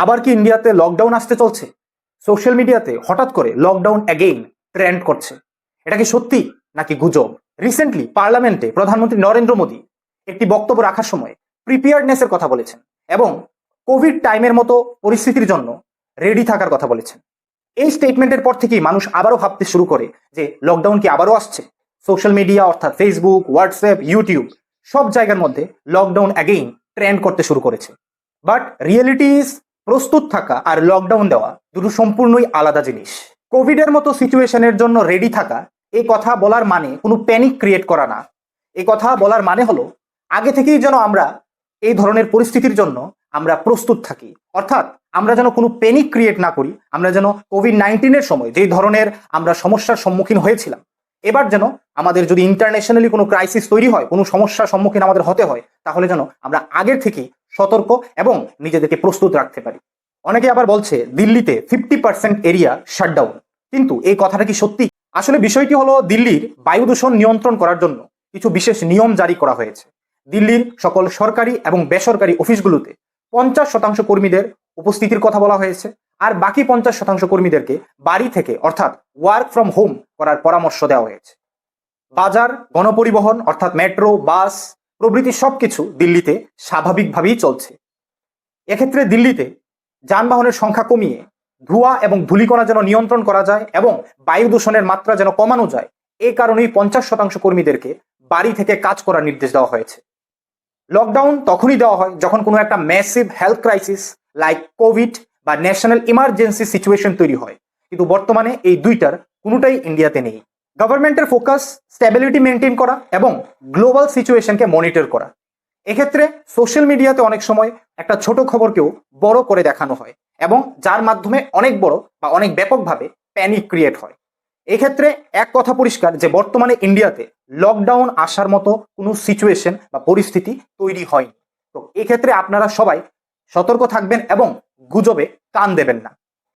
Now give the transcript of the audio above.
আবার কি ইন্ডিয়াতে লকডাউন আসতে চলছে? সোশ্যাল মিডিয়াতে হঠাৎ করে লকডাউন অ্যাগেইন ট্রেন্ড করছে। এটা কি সত্যি নাকি গুজব? রিসেন্টলি পার্লামেন্টে প্রধানমন্ত্রী নরেন্দ্র মোদী একটি বক্তব্য রাখার সময় প্রিপেয়ার্ডনেসের কথা বলেছেন এবং কোভিড টাইমের মতো পরিস্থিতির জন্য রেডি থাকার কথা বলেছেন। এই স্টেটমেন্টের পর থেকেই মানুষ আবারও ভাবতে শুরু করে যে লকডাউন কি আবারও আসছে। সোশ্যাল মিডিয়া অর্থাৎ ফেসবুক, হোয়াটসঅ্যাপ, ইউটিউব সব জায়গার মধ্যে লকডাউন অ্যাগেইন ট্রেন্ড করতে শুরু করেছে। বাট রিয়েলিটি ইজ, প্রস্তুত থাকা আর লকডাউন দেওয়া দুটো সম্পূর্ণই আলাদা জিনিস। কোভিডের মতো সিচুয়েশনের জন্য রেডি থাকা, এই কথা বলার মানে কোনো প্যানিক ক্রিয়েট করা না। এই কথা বলার মানে হলো আগে থেকেই যেন আমরা এই ধরনের পরিস্থিতির জন্য আমরা প্রস্তুত থাকি, অর্থাৎ আমরা যেন কোনো প্যানিক ক্রিয়েট না করি। আমরা যেন কোভিড-19 সময় যেই ধরনের আমরা সমস্যার সম্মুখীন হয়েছিলাম, এবার যেন আমাদের যদি ইন্টারন্যাশনালি কোনো ক্রাইসিস তৈরি হয়, কোনো সমস্যার সম্মুখীন আমাদের হতে হয়, তাহলে যেন আমরা আগের থেকেই সতর্ক এবং নিজেদেরকে প্রস্তুত রাখতে পারি। অনেকে আবার বলছে দিল্লিতে 50% এরিয়া শাটডাউন, কিন্তু এই কথাটা কি সত্যি? আসলে বিষয়টি হলো দিল্লির বায়ু দূষণ নিয়ন্ত্রণ করার জন্য কিছু বিশেষ নিয়ম জারি করা হয়েছে। দিল্লির সকল সরকারি এবং বেসরকারি অফিসগুলোতে 50% কর্মীদের উপস্থিতির কথা বলা হয়েছে, আর বাকি 50% কর্মীদেরকে বাড়ি থেকে অর্থাৎ ওয়ার্ক ফ্রম হোম করার পরামর্শ দেওয়া হয়েছে। বাজার, গণপরিবহন অর্থাৎ মেট্রো, বাস প্রভৃতি সবকিছু দিল্লিতে স্বাভাবিকভাবেই চলছে। এক্ষেত্রে দিল্লিতে যানবাহনের সংখ্যা কমিয়ে ধোঁয়া এবং ধূলিকণা যেন নিয়ন্ত্রণ করা যায় এবং বায়ু দূষণের মাত্রা যেন কমানো যায়, এই কারণেই 50% কর্মীদেরকে বাড়ি থেকে কাজ করার নির্দেশ দেওয়া হয়েছে। লকডাউন তখনই দেওয়া হয় যখন কোনো একটা massive health crisis like Covid বা ন্যাশনাল ইমার্জেন্সি সিচুয়েশন তৈরি হয়, কিন্তু বর্তমানে এই দুইটার কোনোটাই ইন্ডিয়াতে নেই। গভর্নমেন্টের ফোকাস স্ট্যাবিলিটি মেনটেন করা এবং গ্লোবাল সিচুয়েশনকে মনিটর করা। এক্ষেত্রে সোশ্যাল মিডিয়াতে অনেক সময় একটা ছোট খবরকেও বড় করে দেখানো হয় এবং যার মাধ্যমে অনেক বড় বা অনেক ব্যাপকভাবে প্যানিক ক্রিয়েট হয়। এক্ষেত্রে এক কথা পরিষ্কার যে বর্তমানে ইন্ডিয়াতে লকডাউন আসার মতো কোনো সিচুয়েশন বা পরিস্থিতি তৈরি হয়নি। তো এক্ষেত্রে আপনারা সবাই সতর্ক থাকবেন এবং গুজবে কান দেবেন না।